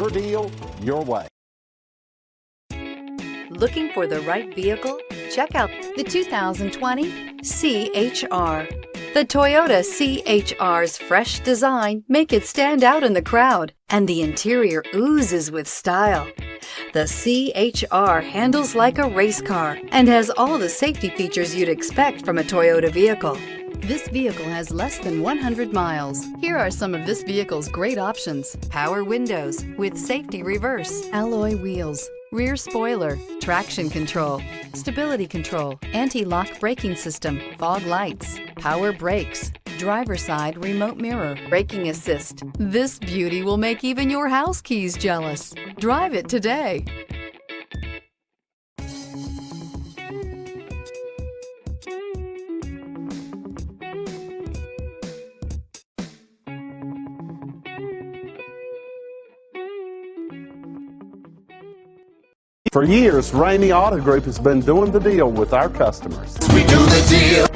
Your deal, your way. Looking for the right vehicle? Check out the 2020 CHR. The Toyota CHR's fresh design make it stand out in the crowd, and the interior oozes with style. The CHR handles like a race car and has all the safety features you'd expect from a Toyota vehicle. This vehicle has less than 100 miles. Here are some of this vehicle's great options: power windows with safety reverse, alloy wheels, rear spoiler, traction control, stability control, anti-lock braking system, fog lights, power brakes, driver's side remote mirror, braking assist. This beauty will make even your house keys jealous. Drive it today. For years, Ramey Auto Group has been doing the deal with our customers. We do the deal.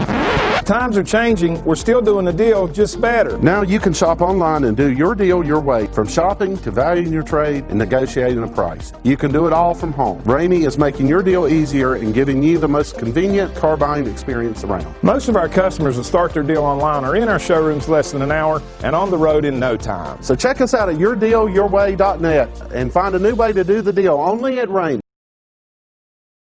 Times are changing. We're still doing the deal, just better. Now you can shop online and do your deal your way, from shopping to valuing your trade and negotiating a price. You can do it all from home. Ramey is making your deal easier and giving you the most convenient car buying experience around. Most of our customers that start their deal online are in our showrooms less than an hour and on the road in no time. So check us out at yourdealyourway.net and find a new way to do the deal only at Ramey.